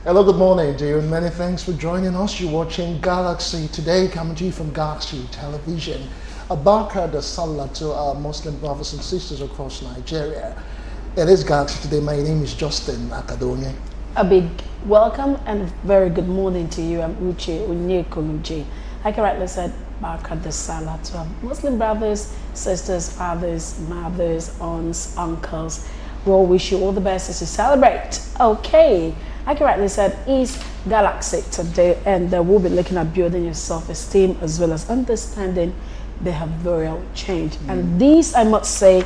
Hello, good morning to you, and many thanks for joining us. You're watching Galaxy today, coming to you from Galaxy Television. Abaka the Salah to our Muslim brothers and sisters across Nigeria. It is Galaxy today. My name is Justin Akadonye. A big welcome and very good morning to you. I'm Uche Onyekoluji. Like I rightly said, Baraka the Salah to our Muslim brothers, sisters, fathers, mothers, aunts, uncles. We all wish you all the best as you celebrate. Okay. Like I rightly said, is Galaxy today, and we'll be looking at building your self-esteem as well as understanding behavioral change. And this, I must say,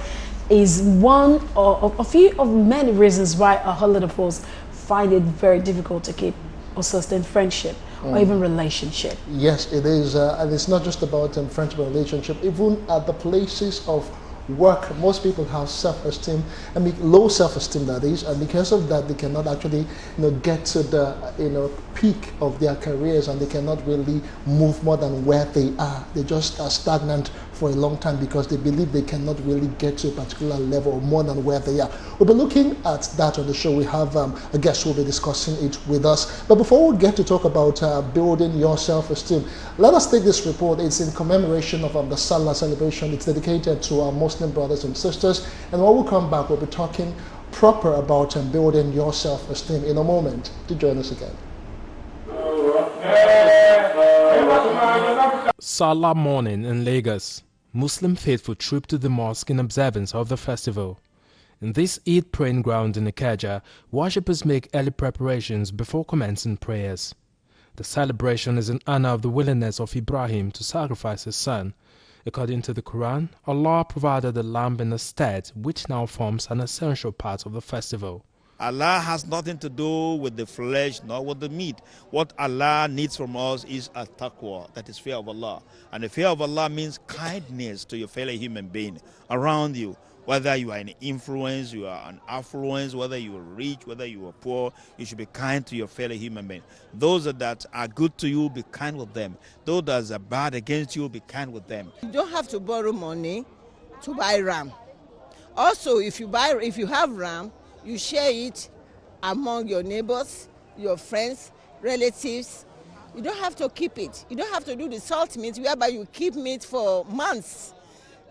is one of a few of many reasons why a whole lot of us find it very difficult to keep or sustain friendship or even relationship. Yes, it is, and it's not just about friendship and relationship. Even at the places of work, most people have self-esteem, low self-esteem that is, and because of that they cannot actually get to the peak of their careers, and they cannot really move more than where they are. They just are stagnant for a long time because they believe they cannot really get to a particular level or more than where they are. We'll be looking at that on the show. We have a guest who will be discussing it with us. But before we get to talk about building your self-esteem, let us take this report. It's in commemoration of the Salah celebration. It's dedicated to our Muslim brothers and sisters. And when we come back, we'll be talking proper about building your self-esteem in a moment. Do join us again. Salah morning in Lagos. Muslim faithful troop to the mosque in observance of the festival. In this Eid praying ground in Ikeja, worshippers make early preparations before commencing prayers. The celebration is in honor of the willingness of Ibrahim to sacrifice his son. According to the Quran, Allah provided a lamb in a stead, which now forms an essential part of the festival. Allah has nothing to do with the flesh nor with the meat. What Allah needs from us is a taqwa, that is fear of Allah. And the fear of Allah means kindness to your fellow human being around you. Whether you are an influence, you are an affluence, whether you are rich, whether you are poor, you should be kind to your fellow human being. Those that are good to you, be kind with them. Those that are bad against you, be kind with them. You don't have to borrow money to buy ram. Also, if you have ram, you share it among your neighbors, your friends, relatives. You don't have to keep it. You don't have to do the salt meat whereby you keep meat for months.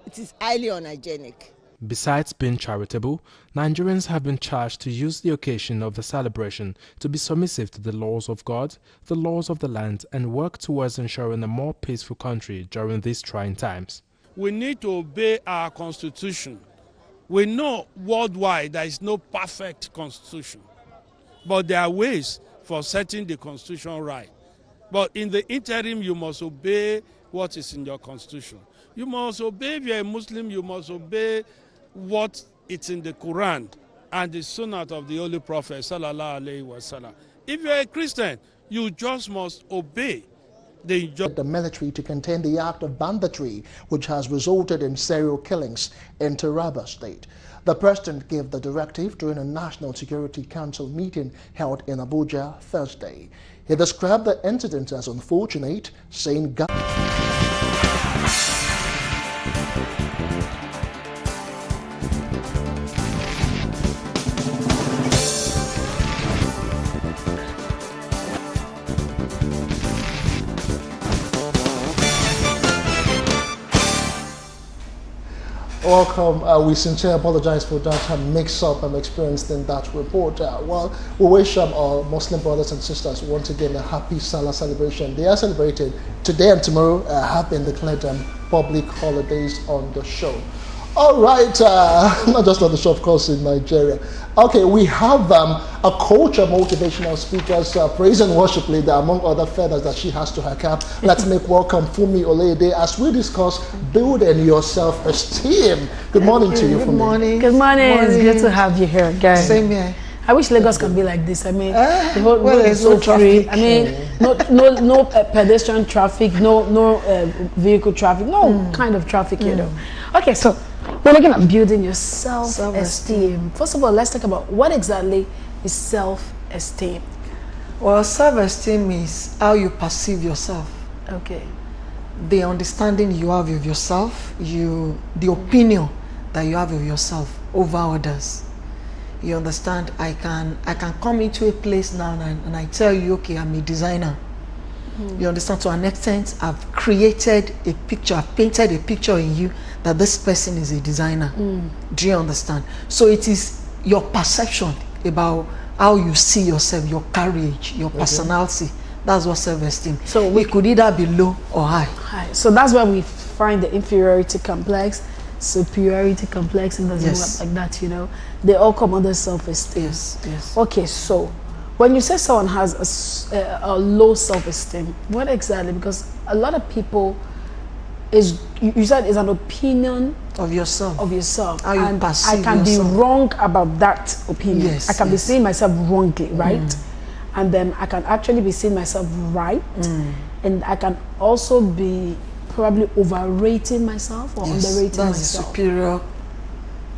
It is highly unhygienic. Besides being charitable, Nigerians have been charged to use the occasion of the celebration to be submissive to the laws of God, the laws of the land, and work towards ensuring a more peaceful country during these trying times. We need to obey our constitution. We know worldwide there is no perfect constitution, but there are ways for setting the constitution right. But in the interim, you must obey what is in your constitution. You must obey, if you're a Muslim, you must obey what is in the Quran and the Sunnah of the Holy Prophet, sallallahu alaihi wasallam. If you're a Christian, you just must obey the military to contain the act of banditry, which has resulted in serial killings in Taraba State. The president gave the directive during a National Security Council meeting held in Abuja Thursday. He described the incident as unfortunate, saying welcome. We sincerely apologize for that mix-up experienced in that report. Well, we wish our Muslim brothers and sisters once again a happy Salah celebration. They are celebrated today and tomorrow, have been declared public holidays on the show. All right, not just on the show, of course, in Nigeria. Okay, we have a coach, a motivational speakers, praise and worship leader, among other feathers that she has to her cap. Let's make welcome Fumi Olede as we discuss building your self-esteem. Good morning to you, Fumi. Good morning. Good morning. It's good to have you here again. Same here. I wish Lagos can be like this. I mean, the whole well, road is so no traffic. free. I mean, no pedestrian traffic, no vehicle traffic, no kind of traffic, you know. Okay, so we're looking at building your self-esteem. First of all, let's talk about what exactly is self-esteem. Well, self-esteem is how you perceive yourself. Okay. The understanding you have of yourself, the opinion that you have of yourself over others. You understand? I can come into a place now and I tell you, okay, I'm a designer. You understand? To an extent, I've created a picture, I've painted a picture in you that this person is a designer. Do you understand? So it is your perception about how you see yourself, your courage, your personality. That's what self-esteem. So we could either be low or high. High. So that's where we find the inferiority complex, superiority complex, and doesn't work like that, you know. They all come under self-esteem. Yes, yes. Okay, so when you say someone has a low self-esteem, what exactly? Because a lot of people you said is an opinion of yourself. How you and perceive I can yourself. be wrong about that opinion. Yes, I can be seeing myself wrongly, right? And then I can actually be seeing myself right, and I can also be probably overrating myself or underrating that's myself. Superior.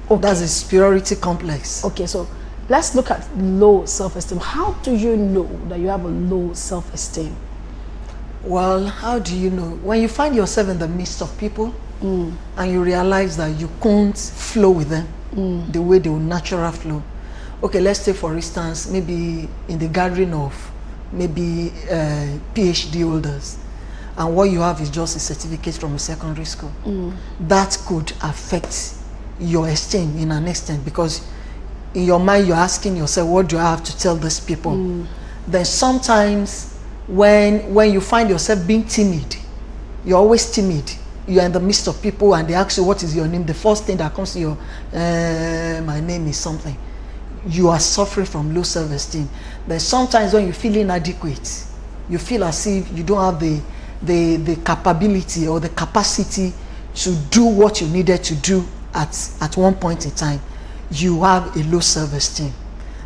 Okay. That's a superiority complex. Okay, so let's look at low self-esteem. How do you know that you have a low self-esteem? Well, how do you know? When you find yourself in the midst of people and you realize that you can't flow with them the way they will naturally flow. Okay, let's say for instance, maybe in the gathering of maybe PhD holders, and what you have is just a certificate from a secondary school. That could affect your esteem in an extent, because in your mind you're asking yourself, what do I have to tell these people? Then sometimes when you find yourself being timid, you're always timid, you're in the midst of people and they ask you what is your name, the first thing that comes to your my name is something, you are suffering from low self-esteem. Then sometimes when you feel inadequate, you feel as if you don't have the capability or the capacity to do what you needed to do at one point in time, you have a low self-esteem.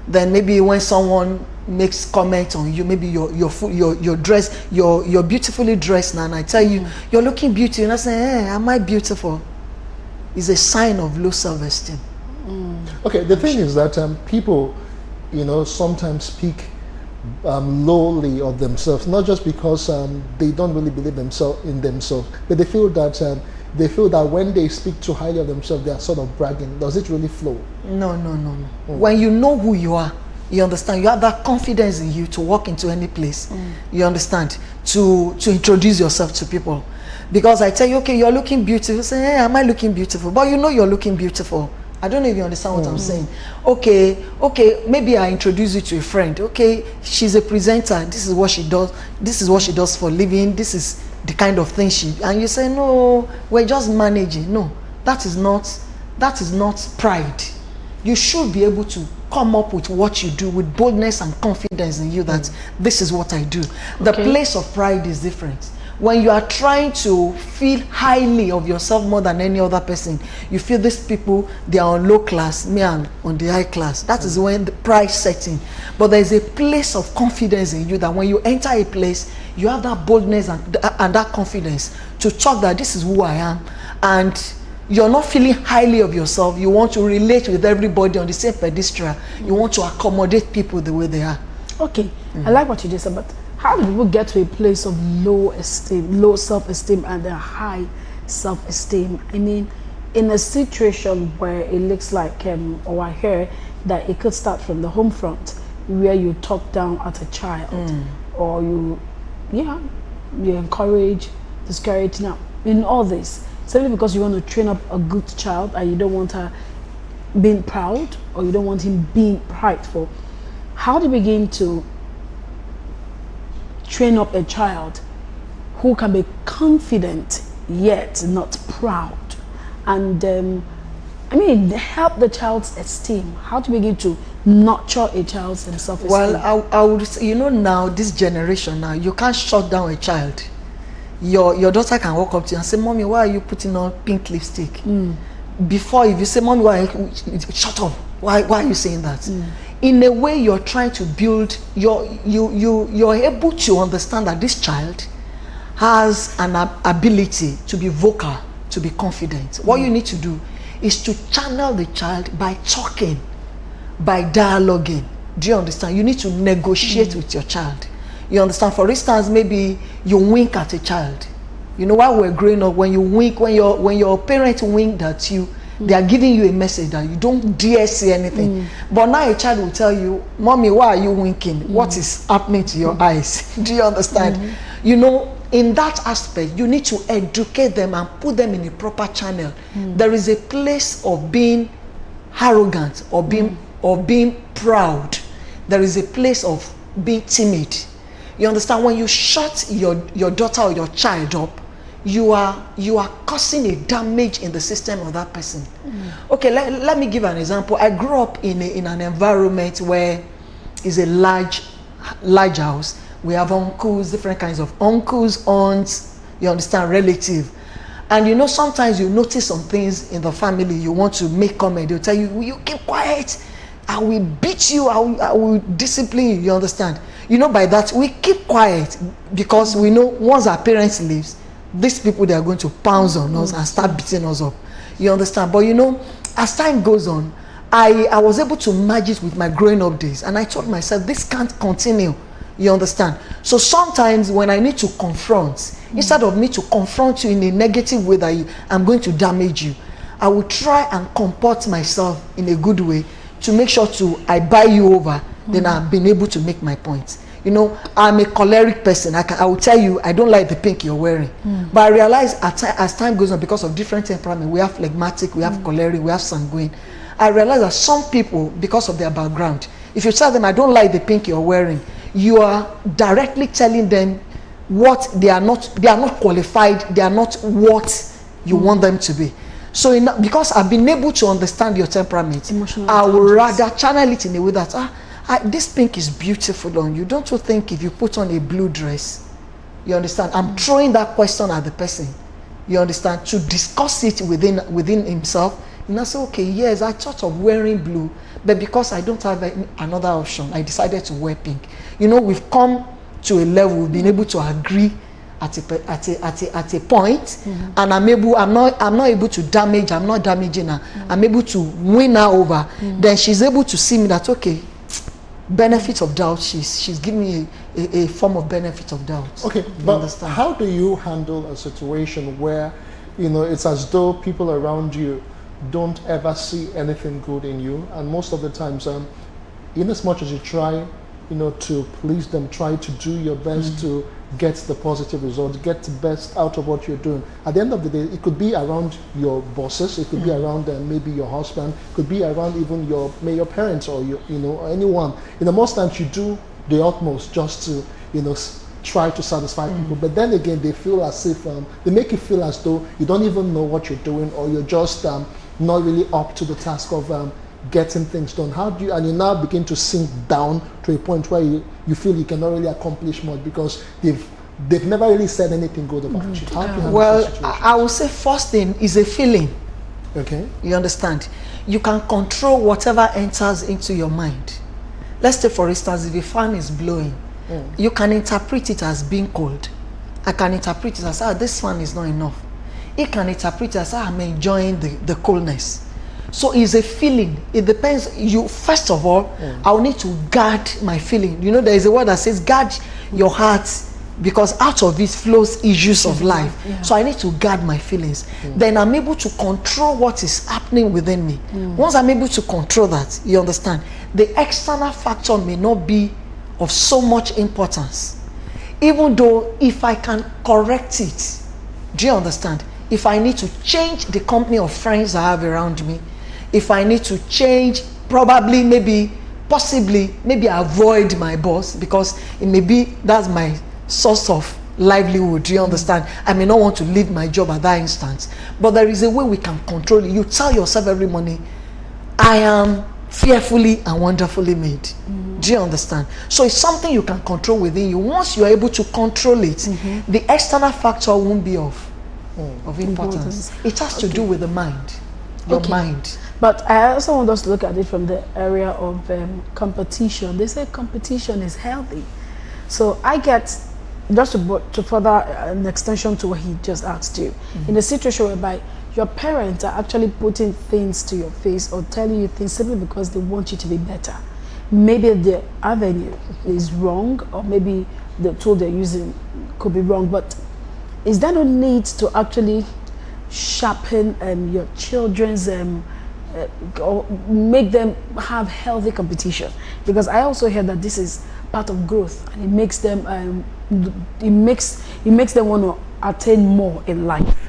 Then maybe when someone makes comment on you, maybe your dress, you're beautifully dressed now, and I tell you you're looking beautiful, and I say, hey, am I beautiful? It's a sign of low self-esteem. Okay, the thing is that people, you know, sometimes speak lowly of themselves, not just because they don't really believe in themselves, but they feel that when they speak too highly of themselves, they are sort of bragging. Does it really flow? No. When you know who you are, you understand, you have that confidence in you to walk into any place, you understand, to introduce yourself to people. Because I tell you, okay, you're looking beautiful, say, hey, am I looking beautiful? But you know you're looking beautiful. I don't know if you understand what I'm saying. Okay, maybe I introduce you to a friend. Okay, she's a presenter, this is what she does for a living, this is the kind of thing and you say, no, we're just managing. No, that is not pride. You should be able to come up with what you do with boldness and confidence in you that this is what I do. The place of pride is different. When you are trying to feel highly of yourself more than any other person, you feel these people, they are on low class, me I'm on the high class. That is when the pride sets in. But there is a place of confidence in you that when you enter a place, you have that boldness and that confidence to talk that this is who I am, and you're not feeling highly of yourself. You want to relate with everybody on the same pedestal. You want to accommodate people the way they are. Okay, I like what you just said, but how do people get to a place of low self-esteem and a high self-esteem? I mean, in a situation where it looks like, or I hear that it could start from the home front, where you talk down at a child, or you encourage, discourage. Now, in all this, simply because you want to train up a good child and you don't want her being proud, or you don't want him being prideful, how do you begin to train up a child who can be confident yet not proud, and help the child's esteem? How to begin to nurture a child's self-esteem? Well, I would say, you know, now this generation, now you can't shut down a child. Your daughter can walk up to you and say, "Mommy, why are you putting on pink lipstick?" Before, if you say, "Mommy, why shut up? Why are you saying that?" In a way, you're trying to build, you're able to understand that this child has an ability to be vocal, to be confident. What you need to do is to channel the child by talking, by dialoguing. Do you understand? You need to negotiate with your child. You understand? For instance, maybe you wink at a child. You know, while we're growing up, when you wink, when your parent winked at you, They are giving you a message that you don't dare say anything. But now a child will tell you, Mommy, why are you winking? What is happening to your eyes? Do you understand? You know, in that aspect, you need to educate them and put them in a proper channel. There is a place of being arrogant or being proud. There is a place of being timid. You understand? When you shut your daughter or your child up, you are causing a damage in the system of that person. Okay, let me give an example. I grew up in an environment where it's a large house. We have uncles, different kinds of uncles, aunts, you understand, relative. And you know, sometimes you notice some things in the family, you want to make comment, they'll tell you, you keep quiet, I will beat you, I will discipline you, you understand? You know, by that, we keep quiet because we know once our parents leaves, these people, they are going to pounce on us and start beating us up. You understand? But you know, as time goes on, I was able to merge it with my growing up days. And I told myself, this can't continue. You understand? So sometimes when I need to confront, instead of me to confront you in a negative way that I'm going to damage you, I will try and comport myself in a good way to make sure I buy you over. Then I've been able to make my point. You know, I'm a choleric person. I will tell you, I don't like the pink you're wearing. But I realize as time goes on, because of different temperament, we have phlegmatic, we have choleric, we have sanguine. I realize that some people, because of their background, if you tell them, I don't like the pink you're wearing, you are directly telling them what they are not qualified, they are not what you want them to be. So because I've been able to understand your temperament, I would rather channel it in a way that this pink is beautiful on you. Don't you think if you put on a blue dress, you understand? I'm throwing that question at the person, you understand, to discuss it within himself. And I say, okay, yes, I thought of wearing blue, but because I don't have another option, I decided to wear pink. You know, we've come to a level, we've been able to agree at a point, and I'm not able to damage. I'm not damaging her. I'm able to win her over. Then she's able to see me that, okay, benefit of doubt. She's giving me a form of benefit of doubt. Okay, but how do you handle a situation where, you know, it's as though people around you don't ever see anything good in you, and most of the times, in as much as you try, you know, to please them, try to do your best to get the positive results, get the best out of what you're doing. At the end of the day, it could be around your bosses, it could be around maybe your husband, it could be around even your parents or or anyone. You know, most times you do the utmost just to, you know, try to satisfy people, but then again, they feel as if they make you feel as though you don't even know what you're doing, or you're just not really up to the task of getting things done. How do you, and you now begin to sink down to a point where you feel you cannot really accomplish much because they've never really said anything good about you. How do you handle that situation? I would say first thing is a feeling. Okay. You understand? You can control whatever enters into your mind. Let's say, for instance, if a fan is blowing, you can interpret it as being cold. I can interpret it as, this fan is not enough. It can interpret it as, I'm enjoying the coldness. So it's a feeling. It depends. You first of all, I'll need to guard my feeling. You know, there is a word that says guard your heart, because out of it flows issues of life. So I need to guard my feelings. Then I'm able to control what is happening within me. Once I'm able to control that, you understand, the external factor may not be of so much importance, even though if I can correct it. Do you understand? If I need to change the company of friends I have around me, if I need to change, probably, possibly avoid my boss, because it may be that's my source of livelihood. Do you understand? I may not want to leave my job at that instance, but there is a way we can control it. You tell yourself every morning, I am fearfully and wonderfully made. Do you understand? So it's something you can control within you. Once you are able to control it, the external factor won't be of importance. It has to do with the mind, your mind. But I also want us to look at it from the area of competition. They say competition is healthy. So I get, just to further an extension to what he just asked you, in a situation whereby your parents are actually putting things to your face or telling you things simply because they want you to be better. Maybe the avenue is wrong, or maybe the tool they're using could be wrong, but is there no need to actually sharpen your children's or make them have healthy competition? Because I also hear that this is part of growth, and it makes them them want to attain more in life.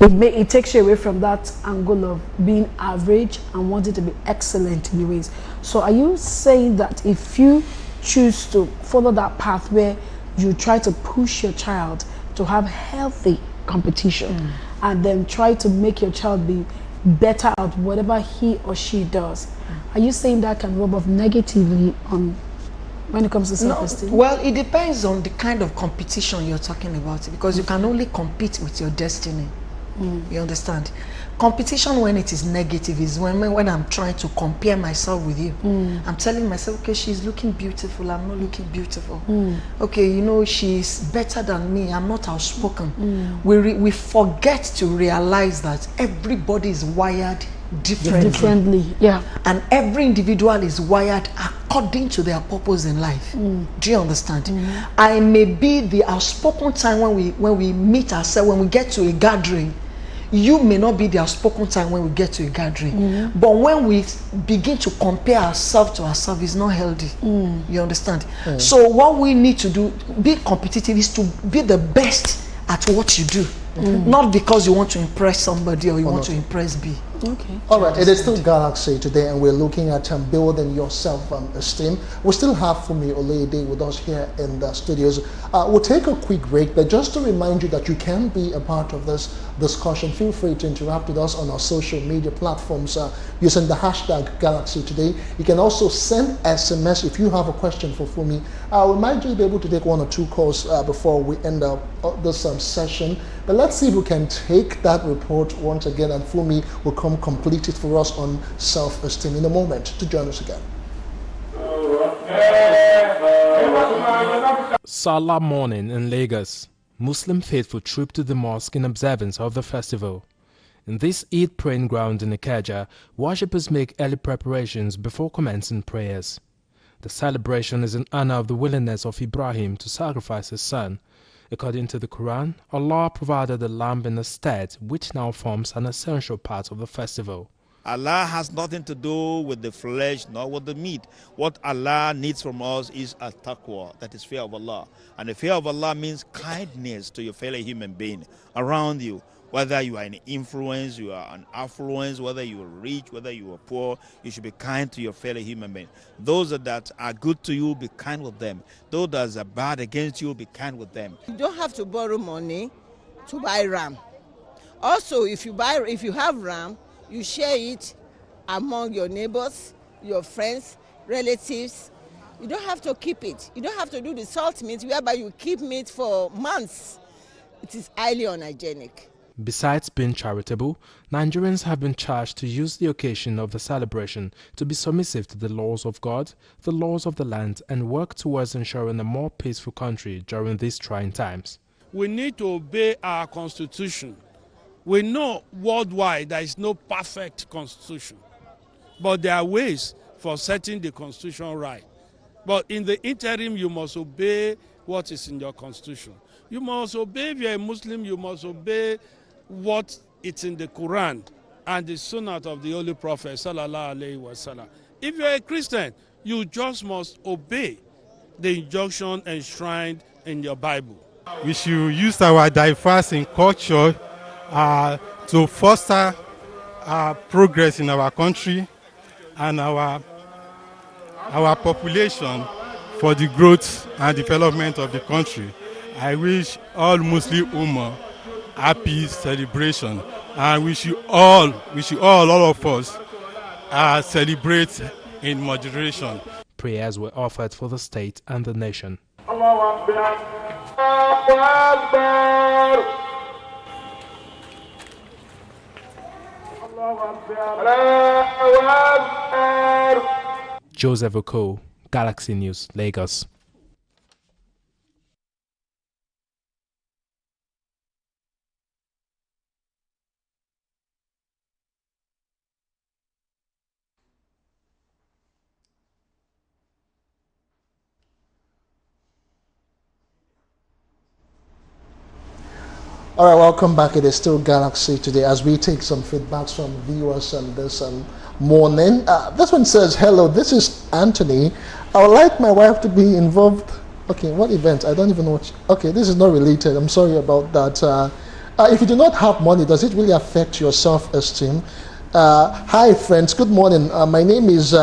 It takes you away from that angle of being average and wanting to be excellent in your ways. So are you saying that if you choose to follow that path where you try to push your child to have healthy competition and then try to make your child be better at whatever he or she does, are you saying that can rub off negatively on when it comes to self-esteem? No, well, it depends on the kind of competition you're talking about, because you can only compete with your destiny. You understand? Competition, when it is negative, is when I'm trying to compare myself with you. I'm telling myself, okay, she's looking beautiful, I'm not looking beautiful. Okay, you know, she's better than me, I'm not outspoken. We forget to realize that everybody is wired differently. Yeah. And every individual is wired according to their purpose in life. Do you understand? I may be the outspoken time when we meet ourselves, when we get to a gathering. You may not be the outspoken time when we get to a gathering. But when we begin to compare ourselves to ourselves, it's not healthy. You understand? So what we need to do, be competitive, is to be the best at what you do. Not because you want to impress somebody or you want to impress B. Okay. All right, it is still Galaxy today, and we're looking at building your self-esteem. We still have Fumi Olede with us here in the studios. We'll take a quick break, but just to remind you that you can be a part of this discussion, feel free to interact with us on our social media platforms using the hashtag Galaxy Today. You can also send SMS if you have a question for Fumi. We might just be able to take one or two calls before we end up this session. But let's see if we can take that report once again, and Fumi will come complete it for us on self-esteem in a moment to join us again. Salah morning in Lagos. Muslim faithful troop to the mosque in observance of the festival. In this Eid praying ground in Ikeja, worshippers make early preparations before commencing prayers. The celebration is in honor of the willingness of Ibrahim to sacrifice his son. According to the Quran, Allah provided a lamb in a stead, which now forms an essential part of the festival. Allah has nothing to do with the flesh nor with the meat. What Allah needs from us is a taqwa, that is fear of Allah. And the fear of Allah means kindness to your fellow human being around you. Whether you are an influence, you are an affluence, whether you are rich, whether you are poor, you should be kind to your fellow human being. Those that are good to you, be kind with them. Those that are bad against you, be kind with them. You don't have to borrow money to buy ram. Also, if you have ram, you share it among your neighbors, your friends, relatives. You don't have to keep it. You don't have to do the salt meat whereby you keep meat for months. It is highly unhygienic. Besides being charitable, Nigerians have been charged to use the occasion of the celebration to be submissive to the laws of God, the laws of the land, and work towards ensuring a more peaceful country during these trying times. We need to obey our constitution. We know worldwide there is no perfect constitution, but there are ways for setting the constitution right. But in the interim, you must obey what is in your constitution. You must obey, if you're a Muslim, you must obey what is in the Quran and the Sunnah of the Holy Prophet, sallallahu alaihi wasallam. If you're a Christian, you just must obey the injunction enshrined in your Bible. We should use our diverse in culture to foster progress in our country and our population for the growth and development of the country. I wish all Muslim Ummah happy celebration, and we should all of us celebrate in moderation. Prayers were offered for the state and the nation. Joseph Oko, Galaxy News, Lagos. All right, welcome back. It is still Galaxy today as we take some feedbacks from viewers on this morning. This one says, hello, this is Anthony. I would like my wife to be involved. Okay, what event? I don't even know what. Okay, this is not related. I'm sorry about that. If you do not have money, does it really affect your self-esteem? Hi, friends. Good morning. My name is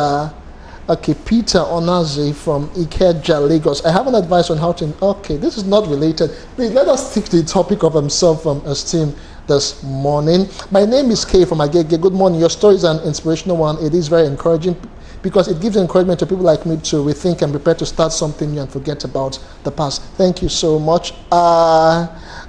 Peter Onazi from Ikeja, Lagos. I have an advice on how to. Okay, this is not related. Please let us stick to the topic of self-esteem this morning. My name is Kay from Agege. Good morning. Your story is an inspirational one. It is very encouraging because it gives encouragement to people like me to rethink and prepare to start something new and forget about the past. Thank you so much.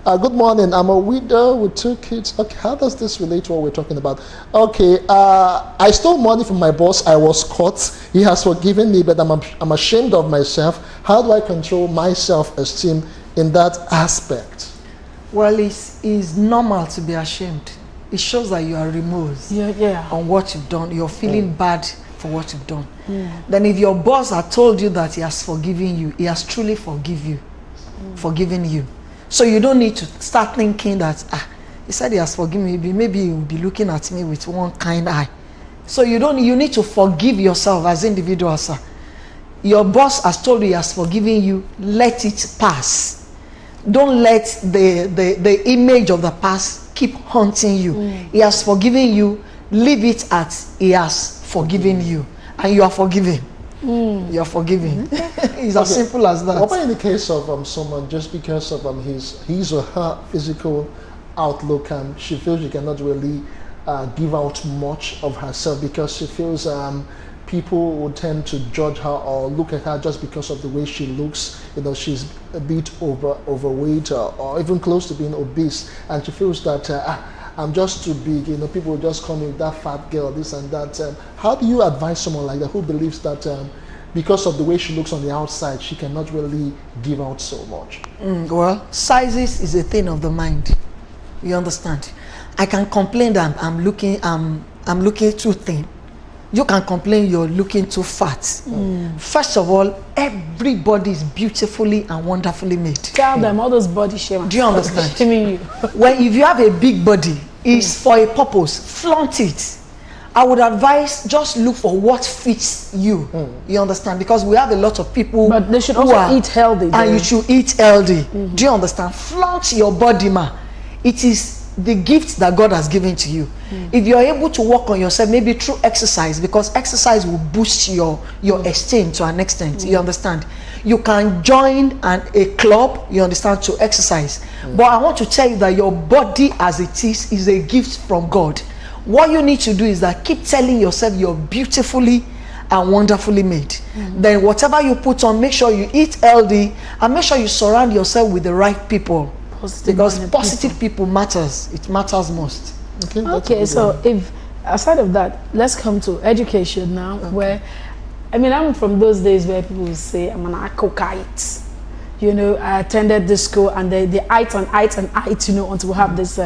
Good morning. I'm a widow with 2 kids. Okay, how does this relate to what we're talking about? Okay, I stole money from my boss. I was caught. He has forgiven me, but I'm ashamed of myself. How do I control my self-esteem in that aspect? Well, it's normal to be ashamed. It shows that you are removed on what you've done. You're feeling bad for what you've done. Then if your boss had told you that he has forgiven you, he has truly forgiven you. So you don't need to start thinking that, he said he has forgiven me, maybe he will be looking at me with one kind eye. So you need to forgive yourself as individuals. Your boss has told you he has forgiven you, let it pass. Don't let the image of the past keep haunting you. He has forgiven you, leave it at he has forgiven you, and you are forgiven. You're forgiven. It's as simple as that. What about in the case of someone, just because of his or her physical outlook, and she feels she cannot really give out much of herself because she feels people will tend to judge her or look at her just because of the way she looks. You know, she's a bit overweight or even close to being obese, and she feels that I'm just too big. You know, people will just call me that fat girl, this and that. How do you advise someone like that who believes that because of the way she looks on the outside, she cannot really give out so much? Well, sizes is a thing of the mind. You understand? I can complain that I'm looking too thin. You can complain you're looking too fat. First of all, everybody is beautifully and wonderfully made. Tell them all those body shaming. Do you understand? Shaming you. When if you have a big body, it's for a purpose. Flaunt it. I would advise just look for what fits you. You understand? Because we have a lot of people. But they should also eat healthy. And you should eat healthy. Do you understand? Flaunt your body, ma. It is the gift that God has given to you. If you're able to work on yourself, maybe through exercise, because exercise will boost your esteem to an extent. You understand? You can join a club, you understand, to exercise. But I want to tell you that your body as it is a gift from God. What you need to do is that keep telling yourself you're beautifully and wonderfully made. Then whatever you put on, make sure you eat healthy and make sure you surround yourself with the right people. Because positive people matters. It matters most. Okay, so if aside of that, let's come to education now. Where, I mean, I'm from those days where people will say I'm an akokite. You know, I attended this school and they ite, you know, until we have this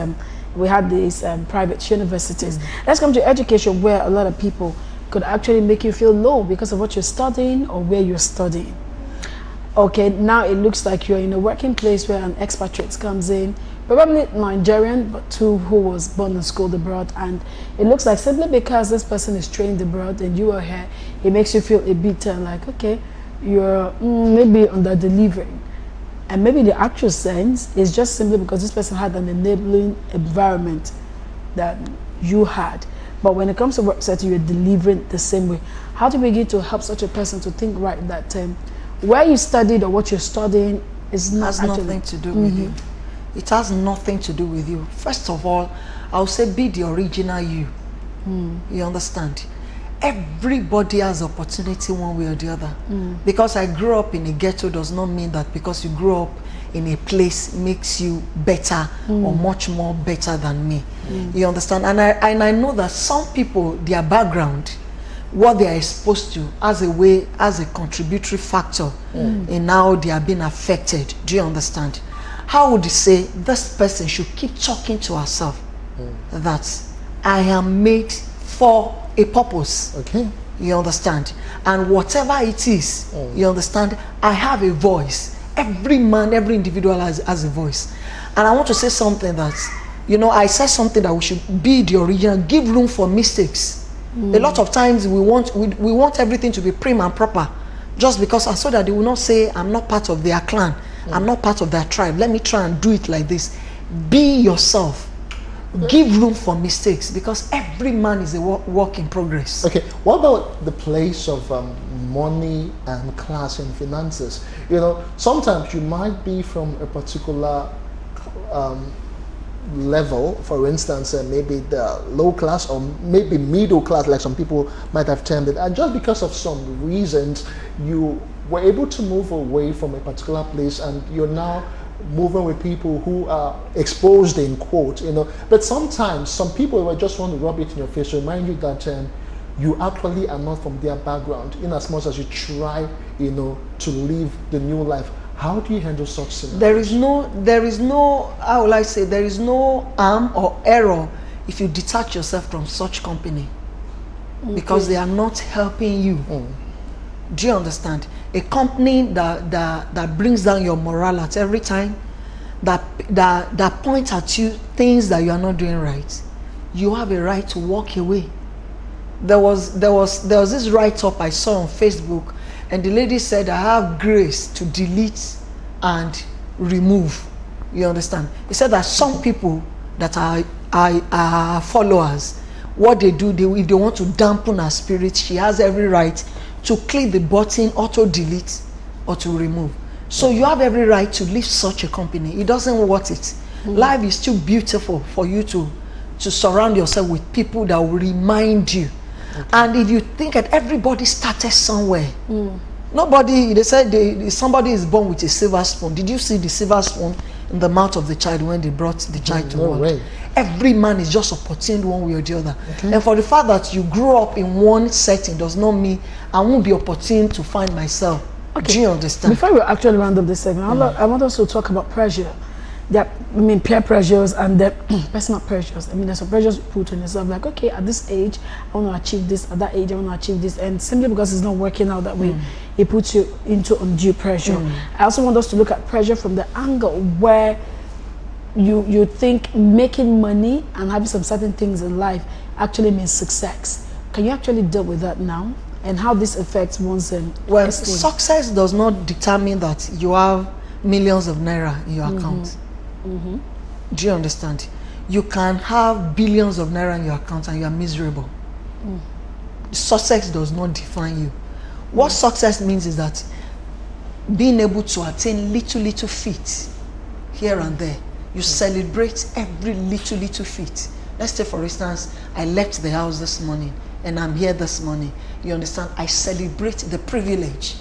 we had these private universities. Let's come to education, where a lot of people could actually make you feel low because of what you're studying or where you're studying. Okay, now it looks like you're in a working place where an expatriate comes in, probably Nigerian, but who was born and schooled abroad, and it looks like simply because this person is trained abroad and you are here, it makes you feel a bit like, okay, you're maybe under delivering. And maybe the actual sense is just simply because this person had an enabling environment that you had. But when it comes to work setting, you're delivering the same way. How do we begin to help such a person to think right that where you studied or what you're studying is not has nothing to do with you. It has nothing to do with you. First of all, I'll say be the original you. You understand? Everybody has opportunity one way or the other. Because I grew up in a ghetto does not mean that because you grew up in a place makes you better or much more better than me. You understand? And I know that some people, their background, what they are exposed to as a contributory factor in how they are being affected. Do you understand? How would you say this person should keep talking to herself that I am made for a purpose? Okay. You understand? And whatever it is, you understand, I have a voice. every man, every individual has a voice. And I want to say something that, you know, I said something that we should be the original, give room for mistakes. A lot of times we want everything to be prim and proper, just because, so that they will not say, I'm not part of their clan, I'm not part of their tribe, let me try and do it like this. Be yourself. Give room for mistakes, because every man is a work in progress. Okay, what about the place of money and class and finances? You know, sometimes you might be from a particular level, for instance, maybe the low class or maybe middle class, like some people might have termed it, and just because of some reasons you were able to move away from a particular place and you're now moving with people who are exposed, in quote, you know. But sometimes some people will just want to rub it in your face to remind you that you actually are not from their background, in as much as you try, you know, to live the new life. How do you handle such scenarios? There is no, how will I say, there is no harm or error if you detach yourself from such company, because they are not helping you. Do you understand? A company that brings down your morale at every time, that points at you things that you are not doing right, you have a right to walk away. There was this write-up I saw on Facebook, and the lady said, I have grace to delete and remove. You understand? He said that some people that are followers, what they do, if they want to dampen her spirit, she has every right to click the button auto delete or to remove. So you have every right to leave such a company. It doesn't worth it. Life is too beautiful for you to surround yourself with people that will remind you. And if you think that everybody started somewhere, nobody, they said somebody is born with a silver spoon. Did you see the silver spoon in the mouth of the child when they brought the child to world? Way. Every man is just opportune one way or the other. And for the fact that you grew up in one setting does not mean I won't be opportune to find myself. Do you understand? Before we actually round up this segment, I want us to talk about pressure. Peer pressures and the personal pressures. there's some pressures you put on yourself, like, okay, at this age I want to achieve this, at that age I want to achieve this, and simply because it's not working out that way, it puts you into undue pressure. I also want us to look at pressure from the angle where you think making money and having some certain things in life actually means success. Can you actually deal with that now, and how this affects one's well, esteem? success does not determine that you have millions of naira in your account. Do you understand? You can have billions of naira in your account and you are miserable. Success does not define you. What success means is that being able to attain little feat here and there. You celebrate every little feat. Let's say, for instance, I left the house this morning and I'm here this morning. You understand? I celebrate the privilege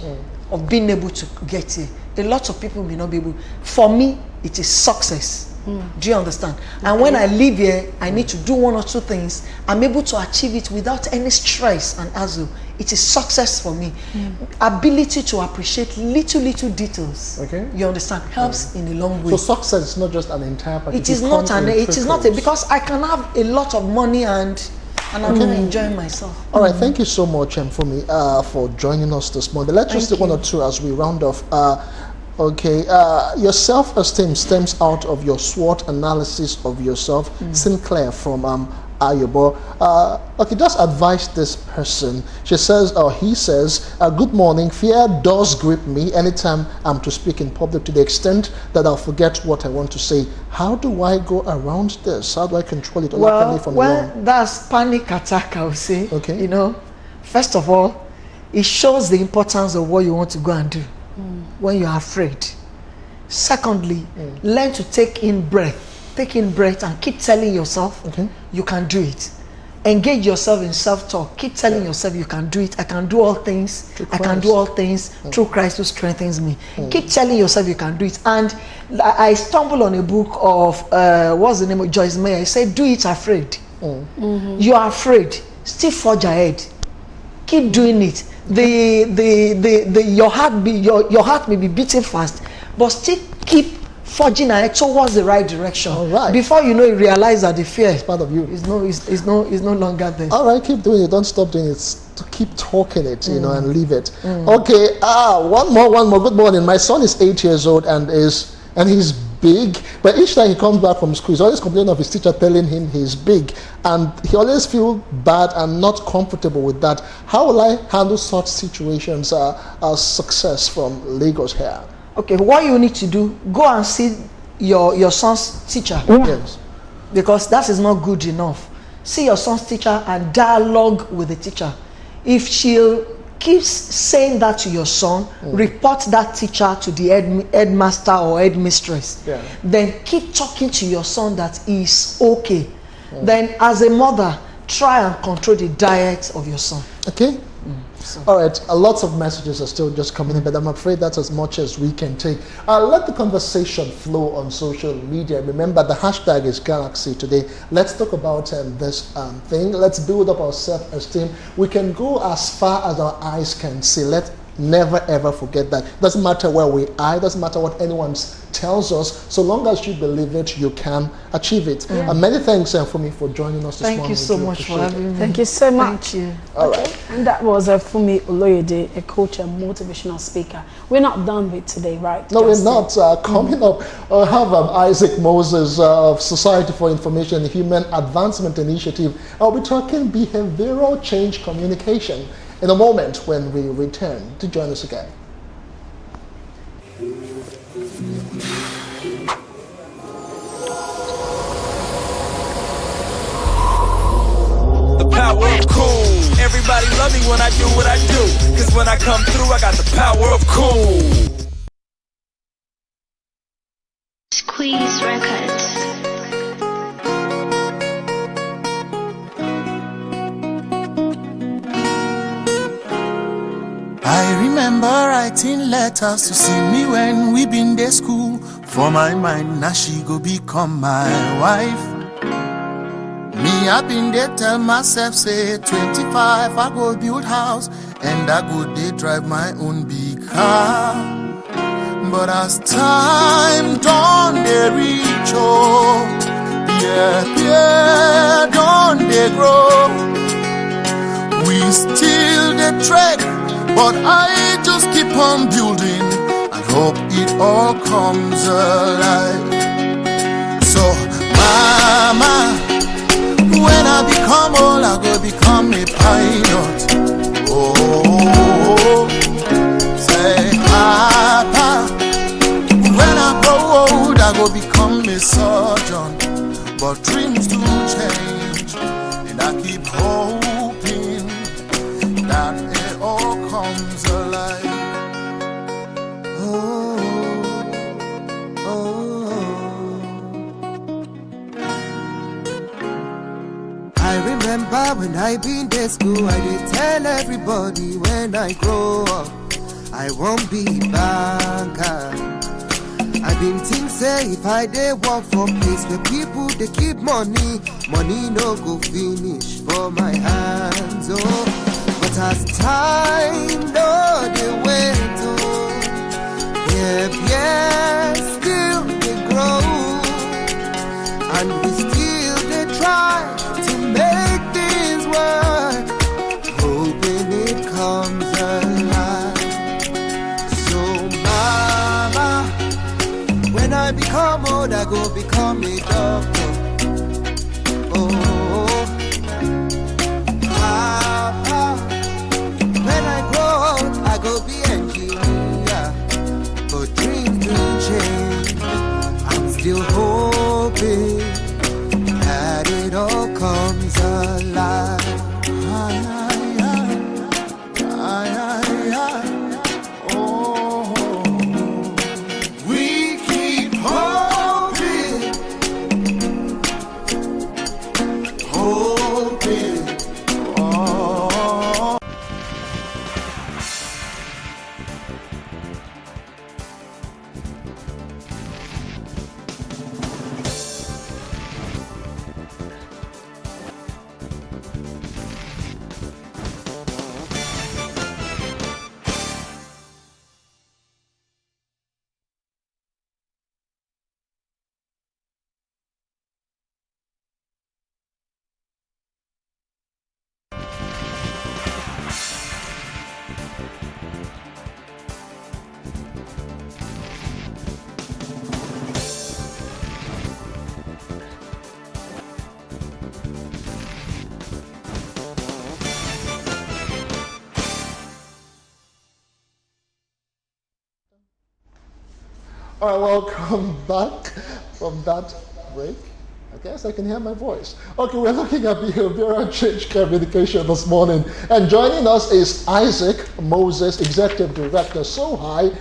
of being able to get here. A lot of people may not be able. For me, it is success. Do you understand? And when I live here, I need to do one or two things. I'm able to achieve it without any stress and hassle. It is success for me. Ability to appreciate little details. Okay. You understand? Helps in a long way. So success is not just an entire package. It is not because I can have a lot of money and I'm not enjoying myself. All right, thank you so much, Fumi, for joining us this morning. Let's just do one or two as we round off. Your self-esteem stems out of your SWOT analysis of yourself. Sinclair from Ayobo. Just advise this person. She says, or he says, good morning. Fear does grip me anytime I'm to speak in public, to the extent that I'll forget what I want to say. How do I go around this? How do I control it? That's panic attack, I would say. Okay. You know, first of all, it shows the importance of what you want to go and do when you are afraid. Secondly, learn to take in breath. Take in breath and keep telling yourself you can do it. Engage yourself in self-talk. Keep telling yourself you can do it. I can do all things. I can do all things through Christ who strengthens me. Keep telling yourself you can do it. And I stumbled on a book of what's the name of Joyce Meyer. He said, do it afraid. You are afraid. Still forge ahead. Keep doing it. Your heart may be beating fast, but still keep forging ahead towards the right direction. All right. Before you know, you realize that the fear it's part of you. Is no longer there. All right, keep doing it. Don't stop doing it. to keep talking it, you know, and leave it. Okay, one more. Good morning. My son is 8 years old and he's big, but each time he comes back from school, he's always complaining of his teacher telling him he's big, and he always feels bad and not comfortable with that. How will I handle such situations? Success from Lagos here. Okay, what you need to do, go and see your son's teacher. Yes. Because that is not good enough. See your son's teacher and dialogue with the teacher. If she keeps saying that to your son, report that teacher to the headmaster or headmistress. Yeah. Then keep talking to your son that he's okay. Then as a mother, try and control the diet of your son. Okay. All right, lots of messages are still just coming in, but I'm afraid that's as much as we can take. Let the conversation flow on social media. Remember, the hashtag is Galaxy today. Let's talk about this thing. Let's build up our self-esteem. We can go as far as our eyes can see. Let's never ever forget that. Doesn't matter where we are, doesn't matter what anyone tells us, so long as you believe it, you can achieve it. And many thanks Fumi for joining us this morning. Thank you so much for having me. Thank you so much. Thank you. All right. And that was Fumi Oloyede, a coach and motivational speaker. We're not done with today, right? No, Justin? we're not. Coming up, I have Isaac Moses of Society for Information and Human Advancement Initiative. I'll be talking behavioral change communication in a moment when we return. To join us again. The power of cool. Everybody love me when I do what I do. Cause when I come through, I got the power of cool. Squeeze Records. I remember writing letters to see me when we been to school. For my mind, now she go become my wife. Me, I been there tell myself, say 25, I go build house, and I go they drive my own big car. But as time done, they reach yeah, done they grow. We still they tread, but I just keep on building and hope it all comes alive. So, mama, when I become old, I go become a pilot. Oh, say, Papa, when I grow old, I go become a surgeon. But dreams do change, and I keep hoping that it all comes alive. Oh, I remember when I been to school, I did tell everybody when I grow up, I won't be banker. I been think say if I dey work for place where people they keep money, money no go finish for my hands, oh. But as time no they wait, oh, yeah, still they grow, and we still they try to make things work, hoping it comes alive. So mama, when I become old, I go become a doctor. Oh, Papa, when I grow old, I go be engineer. But dreams do change. I'm still hoping that it all comes alive. We keep hoping, hoping. Oh. All right, welcome back from that break. I guess I can hear my voice. Okay, we're looking at behavioral change communication this morning. And joining us is Isaac Moses, Executive Director, SOHI,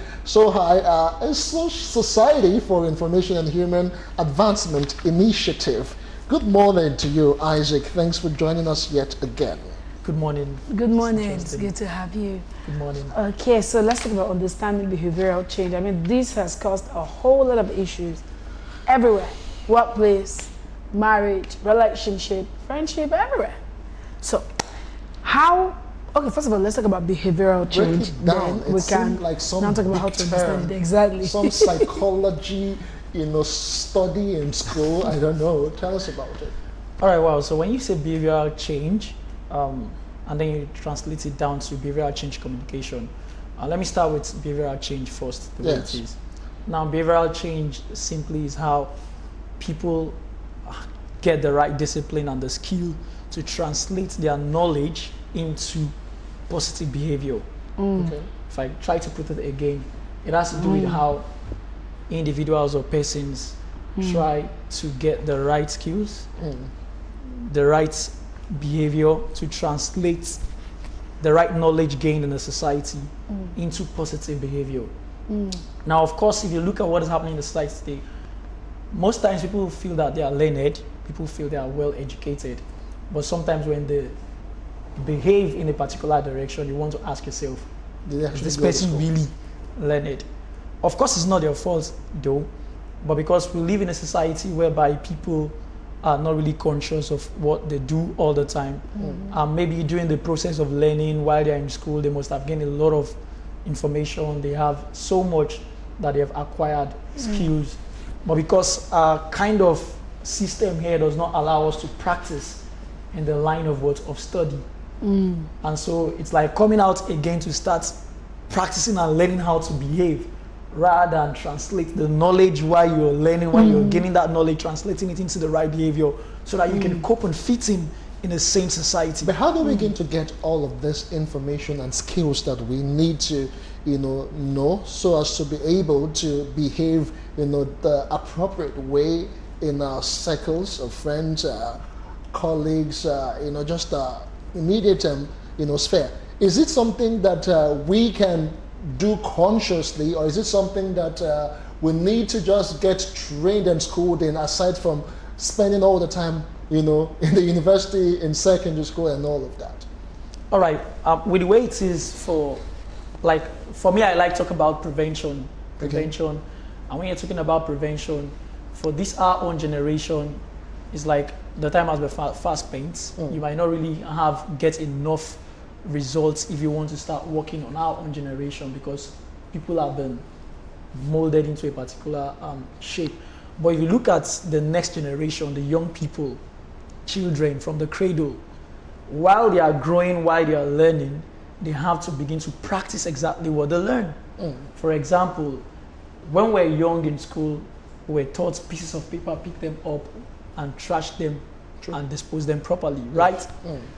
a Society for Information and Human Advancement Initiative. Good morning to you, Isaac. Thanks for joining us yet again. Good morning. Good morning. It's good to have you. Good morning. Okay, so let's talk about understanding behavioral change. I mean, this has caused a whole lot of issues everywhere. Workplace, marriage, relationship, friendship, everywhere. So, okay, first of all, let's talk about behavioral change. Break it down. Then we can like some now talk about how to understand it exactly. Some psychology, study in school. I don't know. Tell us about it. All right, wow. So when you say behavioral change, and then you translate it down to behavioral change communication. Let me start with behavioral change first, the way it is. Now, behavioral change simply is how people get the right discipline and the skill to translate their knowledge into positive behavior. Okay. If I try to put it again, it has to do with how individuals or persons try to get the right skills, the right behavior to translate the right knowledge gained in a society into positive behavior. Now, of course, if you look at what is happening in the society today, most times people feel that they are learned, people feel they are well educated, but sometimes when they behave in a particular direction, you want to ask yourself, is this person really learned? Of course, it's not their fault though, but because we live in a society whereby people are not really conscious of what they do all the time. Maybe during the process of learning while they're in school, they must have gained a lot of information. They have so much that they have acquired skills. But because our kind of system here does not allow us to practice in the line of study. And so it's like coming out again to start practicing and learning how to behave, rather than translate the knowledge while you're learning, while you're gaining that knowledge, translating it into the right behavior so that you can cope and fit in the same society. But how do we begin to get all of this information and skills that we need to, know so as to be able to behave, the appropriate way in our circles of friends, colleagues, just immediate, sphere? Is it something that we can do consciously, or is it something that we need to just get trained and schooled in, aside from spending all the time, in the university, in secondary school, and all of that? All right. With the way it is for me, I like to talk about prevention. And when you're talking about prevention, for this our own generation, it's like the time has been fast spent. You might not really get enough results if you want to start working on our own generation, because people have been molded into a particular shape. But if you look at the next generation, the young people, children from the cradle, while they are growing, while they are learning, they have to begin to practice exactly what they learn. For example, when we're young in school, we're taught pieces of paper, pick them up and trash them and dispose them properly, right?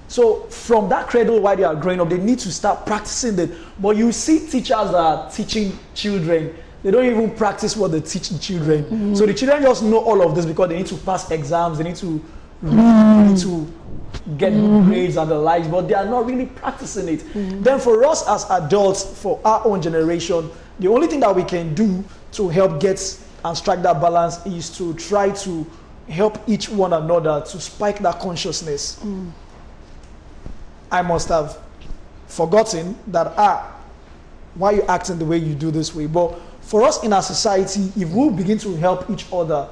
So from that cradle, while they are growing up, they need to start practicing it. But you see teachers that are teaching children, they don't even practice what they teach the children. So the children just know all of this because they need to pass exams, they need to get good grades and the likes, but they are not really practicing it. Then for us as adults, for our own generation, the only thing that we can do to help get and strike that balance is to try to help each one another to spike that consciousness. I must have forgotten that, why are you acting the way you do this way? But for us in our society, if we begin to help each other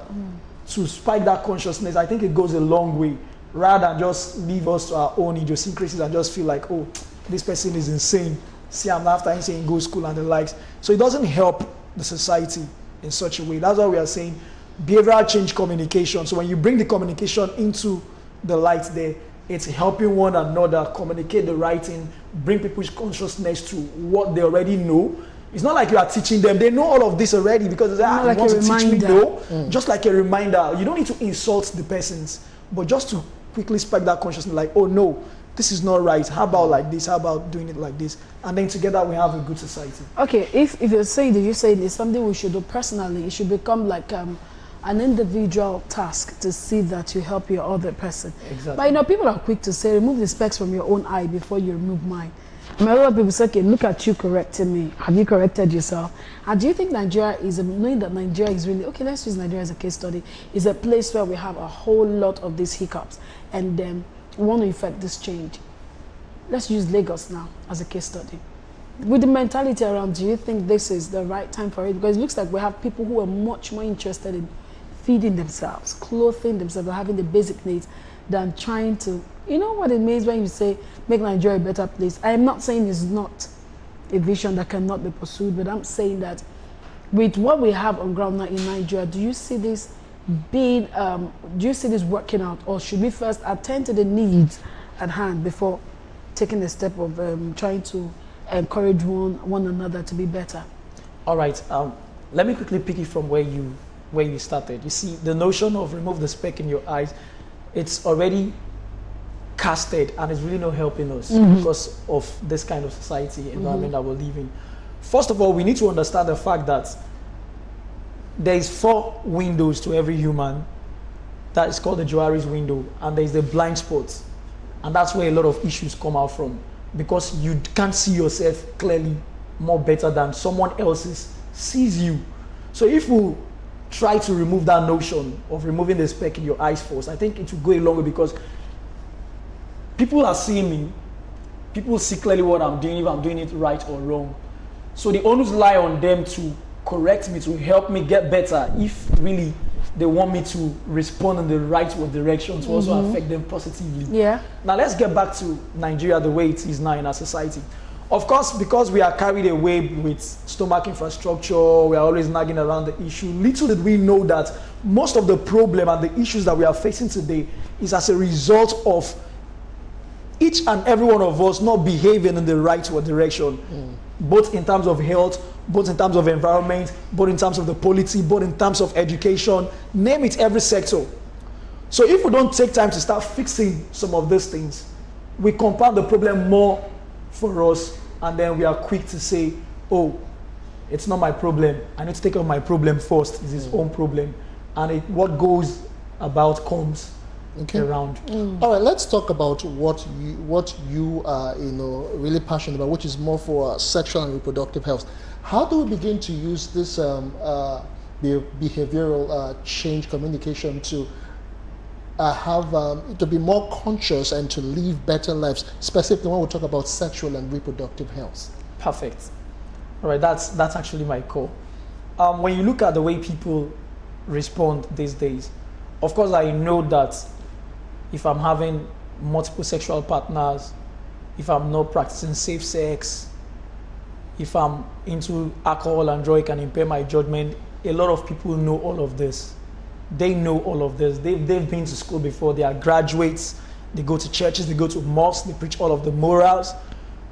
to spike that consciousness, I think it goes a long way, rather than just leave us to our own idiosyncrasies and just feel like, oh, this person is insane. See, I'm after him saying go school and the likes. So it doesn't help the society in such a way. That's why we are saying behavioral change communication. So when you bring the communication into the light there, it's helping one another communicate the right thing, bring people's consciousness to what they already know. It's not like you are teaching them. They know all of this already because they like want to teach me. No, just like a reminder. You don't need to insult the persons, but just to quickly spike that consciousness like, oh no, this is not right. How about like this? How about doing it like this? And then together we have a good society. Okay, if you're saying that you say it's something we should do personally, it should become like an individual task to see that you help your other person. Exactly. But you know, people are quick to say, remove the specs from your own eye before you remove mine. I mean, a lot of people say, okay, look at you correcting me. Have you corrected yourself? And do you think Nigeria is, knowing that Nigeria is really, okay, let's use Nigeria as a case study, is a place where we have a whole lot of these hiccups and then we want to effect this change. Let's use Lagos now as a case study. With the mentality around, do you think this is the right time for it? Because it looks like we have people who are much more interested in feeding themselves, clothing themselves, or having the basic needs than trying to, you know what it means when you say make Nigeria a better place. I am not saying it's not a vision that cannot be pursued, but I'm saying that with what we have on ground now in Nigeria, do you see this being, do you see this working out, or should we first attend to the needs at hand before taking the step of trying to encourage one another to be better? All right, let me quickly pick it from where you started. You see, the notion of remove the speck in your eyes, it's already casted and it's really not helping us because of this kind of society environment that we're living. First of all, we need to understand the fact that there is 4 windows to every human. That is called the Johari's window, and there is the blind spot, and that's where a lot of issues come out from, because you can't see yourself clearly more better than someone else's sees you. So if we try to remove that notion of removing the speck in your eyes first, I think it will go a long way, because people are seeing me, people see clearly what I'm doing, if I'm doing it right or wrong. So the onus lie on them to correct me, to help me get better, if really they want me to respond in the right direction to also affect them positively. Yeah. Now let's get back to Nigeria the way it is now in our society. Of course, because we are carried away with stomach infrastructure, we are always nagging around the issue. Little did we know that most of the problem and the issues that we are facing today is as a result of each and every one of us not behaving in the right direction, both in terms of health, both in terms of environment, both in terms of the polity, both in terms of education, name it, every sector. So if we don't take time to start fixing some of these things, we compound the problem more for us, and then we are quick to say, oh, it's not my problem, I need to take care of my problem first, it's his own problem, and what goes about comes around. All right, let's talk about what you are really passionate about, which is more for sexual and reproductive health. How do we begin to use this behavioral change communication to to be more conscious and to live better lives, specifically when we talk about sexual and reproductive health? Perfect. All right, that's actually my core. When you look at the way people respond these days, of course I know that if I'm having multiple sexual partners, if I'm not practicing safe sex, if I'm into alcohol and drug, it can impair my judgment. A lot of people know all of this. They know all of this. They've been to school before. They are graduates. They go to churches. They go to mosques. They preach all of the morals.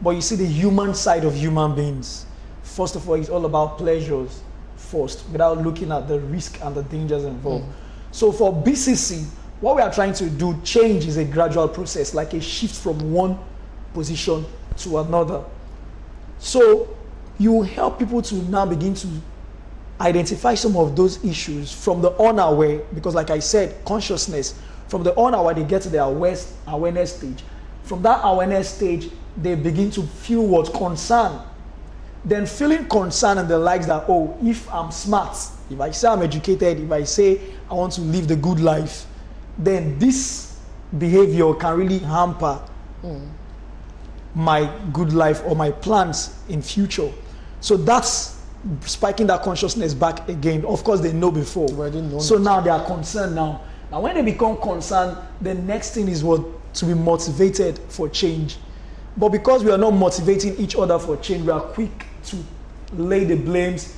But you see the human side of human beings. First of all, it's all about pleasures first, without looking at the risk and the dangers involved. So for BCC, what we are trying to do, change is a gradual process, like a shift from one position to another. So you help people to now begin to identify some of those issues from the unaware, because like I said, consciousness, from the unaware they get to the awareness stage. From that awareness stage, they begin to feel what? Concern. Then feeling concern and the likes that, oh, if I'm smart, if I say I'm educated, if I say I want to live the good life, then this behavior can really hamper my good life or my plans in future. So that's spiking that consciousness back again. Of course, they know before. So now they are concerned now. Now, when they become concerned, the next thing is what? To be motivated for change. But because we are not motivating each other for change, we are quick to lay the blames,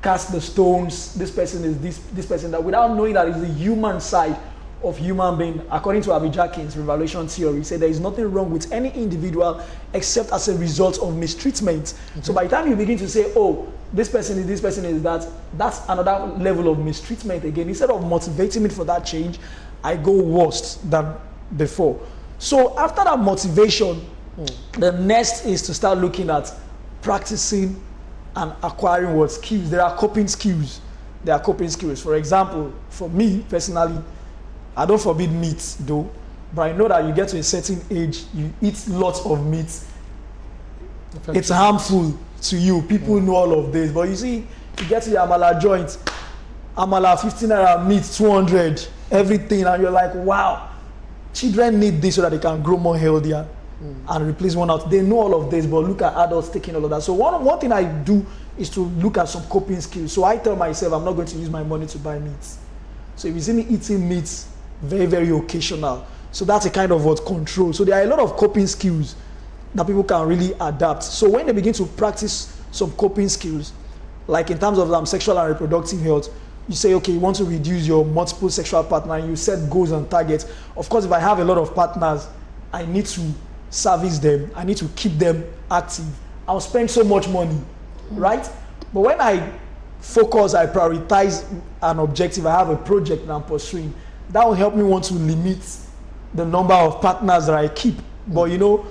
cast the stones. This person is this person that, without knowing that it's the human side of human being. According to Abijakin's revaluation theory, he said there is nothing wrong with any individual except as a result of mistreatment. So by the time you begin to say, oh, this person is that, that's another level of mistreatment again. Instead of motivating me for that change, I go worse than before. So after that motivation, the next is to start looking at practicing and acquiring what skills. There are coping skills. There are coping skills. For example, for me personally, I don't forbid meat though, but I know that you get to a certain age, you eat lots of meat, it's harmful to you. People know all of this, but you see, you get to the amala joint, amala 15 naira, meat 200, everything, and you're like, wow, children need this so that they can grow more healthier and replace one out. They know all of this, but look at adults taking all of that. So one thing I do is to look at some coping skills. So I tell myself I'm not going to use my money to buy meat. So if you see me eating meat, very, very occasional. So that's a kind of what control. So there are a lot of coping skills that people can really adapt. So when they begin to practice some coping skills, like in terms of sexual and reproductive health, you say, okay, you want to reduce your multiple sexual partner, you set goals and targets. Of course, if I have a lot of partners, I need to service them, I need to keep them active. I'll spend so much money, right? But when I focus, I prioritize an objective, I have a project that I'm pursuing, that will help me want to limit the number of partners that I keep. But you know,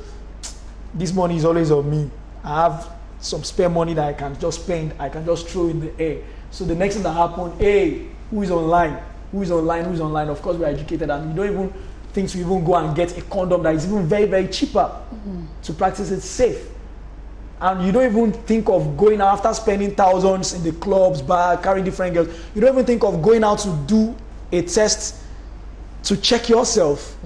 this money is always on me. I have some spare money that I can just spend, I can just throw in the air. So the next thing that happens, hey, who is online? Who is online? Who is online? Of course, we're educated and we don't even think to even go and get a condom that is even very, very cheaper to practice it safe. And you don't even think of going out after spending thousands in the clubs, bar, carrying different girls. You don't even think of going out to do a test to check yourself.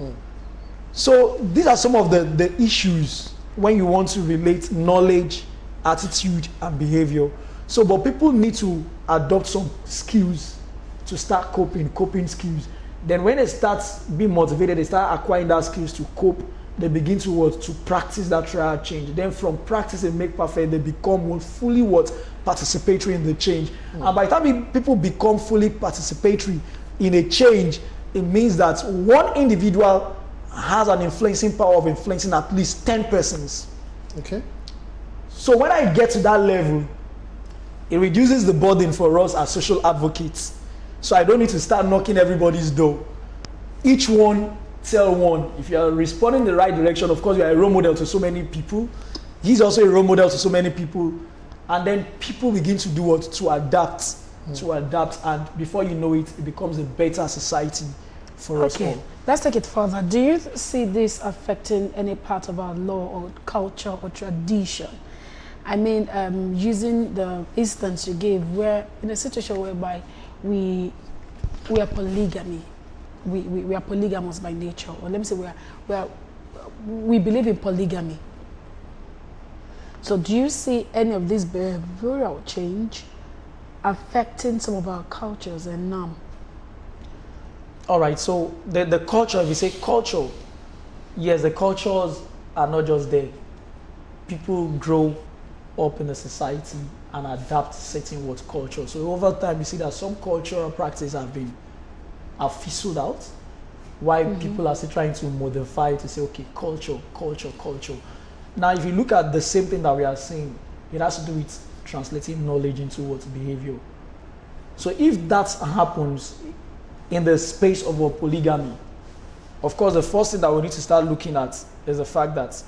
So these are some of the issues when you want to relate knowledge, attitude, and behavior. So, but people need to adopt some skills to start coping skills. Then when they start being motivated, they start acquiring that skills to cope, they begin to practice that trial change. Then from practice and make perfect, they become fully participatory in the change. And by the time people become fully participatory in a change, it means that one individual has an influencing power of influencing at least 10 persons. Okay. So when I get to that level, it reduces the burden for us as social advocates. So I don't need to start knocking everybody's door. Each one tell one. If you are responding in the right direction, of course you are a role model to so many people. He's also a role model to so many people. And then people begin to do what? To adapt. To adapt. And before you know it, it becomes a better society for us all. Let's take it further. Do you see this affecting any part of our law or culture or tradition? I mean, using the instance you gave, where in a situation whereby we are polygamy, we are polygamous by nature, or let me say we believe in polygamy. So do you see any of this behavioral change affecting some of our cultures and norms? All right, so the culture, if you say culture, yes, the cultures are not just there. People grow up in a society and adapt certain culture. So over time, you see that some cultural practices have fizzled out, while people are still trying to modify to say, okay, culture. Now, if you look at the same thing that we are saying, it has to do with translating knowledge into behavior. So if that happens in the space of polygamy, of course, the first thing that we need to start looking at is the fact that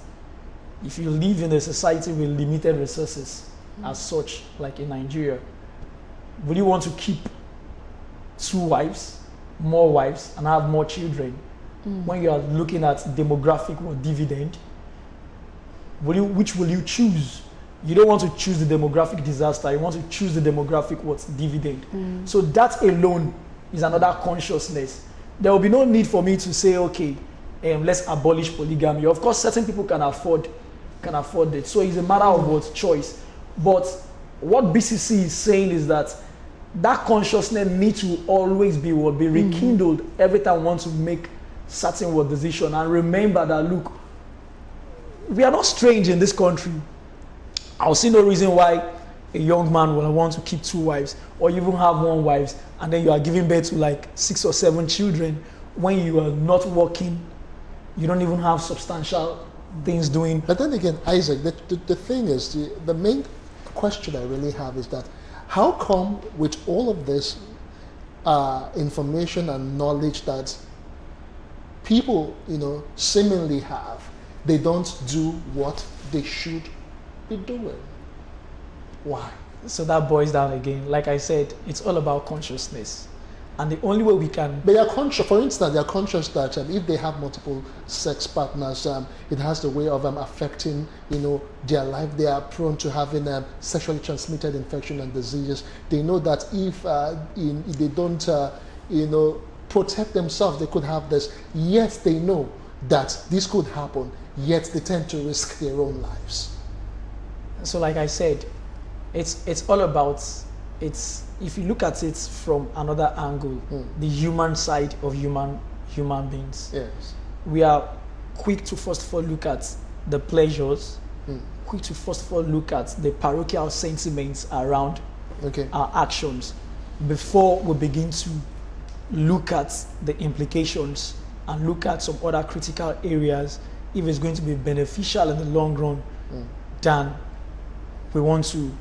if you live in a society with limited resources, as such, like in Nigeria, would you want to keep 2 wives, more wives, and have more children? When you are looking at demographic or dividend, which will you choose? You don't want to choose the demographic disaster. You want to choose the demographic dividend. So that alone is another consciousness. There will be no need for me to say, okay, let's abolish polygamy. Of course, certain people can afford it. So it's a matter of choice. But what BCC is saying is that consciousness needs to always be rekindled every time we want to make certain decision. And remember that, look, we are not strange in this country. I'll see no reason why a young man will want to keep 2 wives or even have 1 wife, and then you are giving birth to like 6 or 7 children when you are not working, you don't even have substantial things doing. But then again, Isaac, the thing is, the main question I really have is that how come with all of this information and knowledge that people, seemingly have, they don't do what they should be doing. Why? So that boils down again. Like I said, it's all about consciousness. And the only way we can... They are conscious, for instance, they are conscious that if they have multiple sex partners, it has the way of affecting, their life. They are prone to having sexually transmitted infection and diseases. They know that if they don't, protect themselves, they could have this. Yet they know that this could happen. Yet they tend to risk their own lives. So, like I said, it's all about if you look at it from another angle, the human side of human beings. Yes. We are quick to first of all look at the pleasures, quick to first of all look at the parochial sentiments around our actions before we begin to look at the implications and look at some other critical areas if it's going to be beneficial in the long run than we want to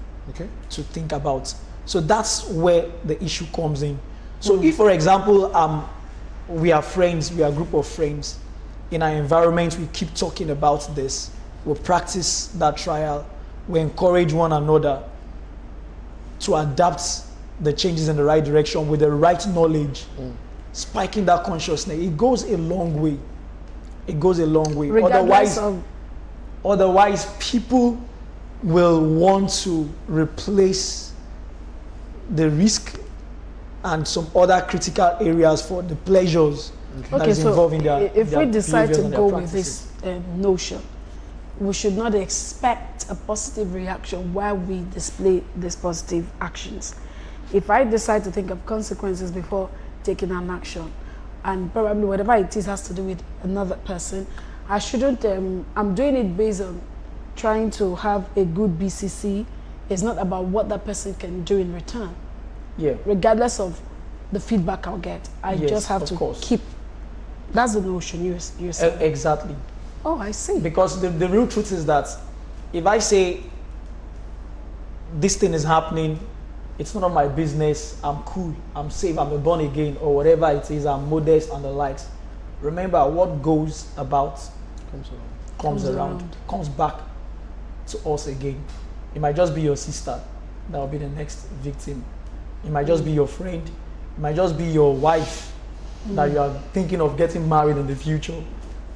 think about. So that's where the issue comes in. So if, for example, we are friends, we are a group of friends, in our environment, we keep talking about this, we practice that trial, we encourage one another to adapt the changes in the right direction with the right knowledge, spiking that consciousness, it goes a long way. It goes a long way. Otherwise, people will want to replace the risk and some other critical areas for the pleasures that is involved in their if we decide to go with practices. this notion, we should not expect a positive reaction while we display these positive actions. If I decide to think of consequences before taking an action, and probably whatever it is has to do with another person, I shouldn't, I'm doing it based on trying to have a good BCC. It's not about what that person can do in return. Yeah. Regardless of the feedback I'll get, I just have to keep. That's the notion you're saying. Exactly. Oh, I see. Because the real truth is that if I say this thing is happening, it's none of my business, I'm cool, I'm safe, I'm a born again, or whatever it is, I'm modest and the likes. Remember, what goes about comes around, comes back to us again. It might just be your sister that will be the next victim. It might just be your friend. It might just be your wife that you are thinking of getting married in the future.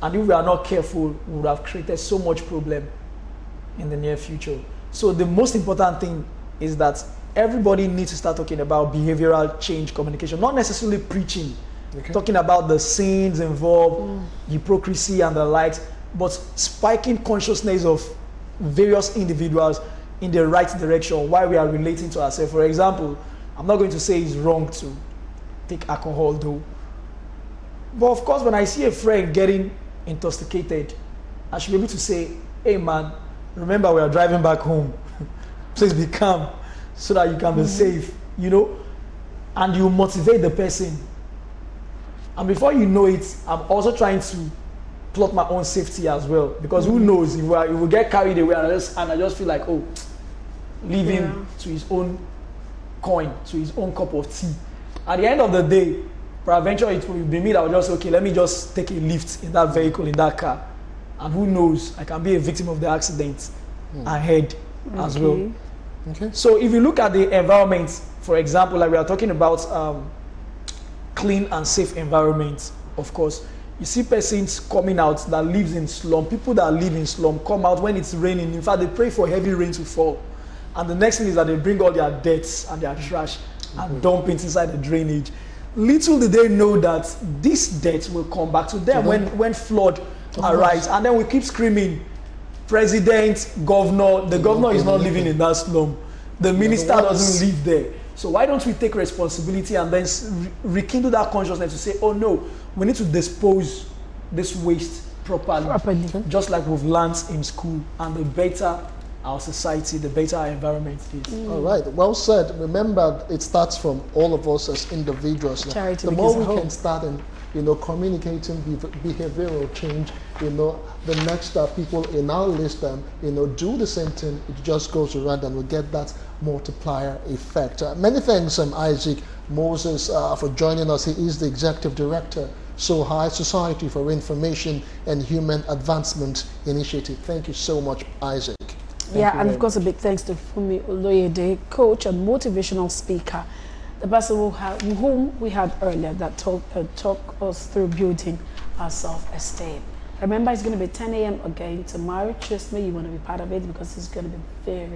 And if we are not careful, we would have created so much problem in the near future. So the most important thing is that everybody needs to start talking about behavioral change communication, not necessarily preaching, talking about the sins involved, hypocrisy and the likes, but spiking consciousness of various individuals in the right direction while we are relating to ourselves. For example, I'm not going to say it's wrong to take alcohol though. But of course, when I see a friend getting intoxicated, I should be able to say, hey man, remember we are driving back home. Please be calm so that you can be safe, and you motivate the person. And before you know it, I'm also trying to plot my own safety as well, because who knows, if we get carried away and I just feel like, leave him to his own coin, to his own cup of tea. At the end of the day, peradventure it will be me that will just, let me just take a lift in that vehicle, in that car, and who knows, I can be a victim of the accident ahead as well. So if you look at the environment, for example, like we are talking about clean and safe environment, of course, you see persons coming out that lives in slum, people that live in slum come out when it's raining. In fact, they pray for heavy rain to fall. And the next thing is that they bring all their debts and their trash and dump it inside the drainage. Little did they know that this debt will come back to them when flood arrives. And then we keep screaming, president, governor, the governor is not living in that slum. The minister doesn't live there. So why don't we take responsibility and then rekindle that consciousness to say, oh no, we need to dispose this waste properly. Just like we've learned in school. And the better our society, the better our environment is. All right, well said. Remember, it starts from all of us as individuals. The more we can start in, communicating behavioral change, the next people in our list, do the same thing. It just goes around and we get that multiplier effect. Many thanks, Isaac Moses, for joining us. He is the Executive Director So High Society for Information and Human Advancement Initiative. Thank you so much, Isaac. Yeah, and of course a big thanks to Fumi Oloyede, coach and motivational speaker, the person whom we had earlier that talked us through building our self-esteem. Remember, it's going to be 10 a.m. again tomorrow. Trust me, you want to be part of it because it's going to be very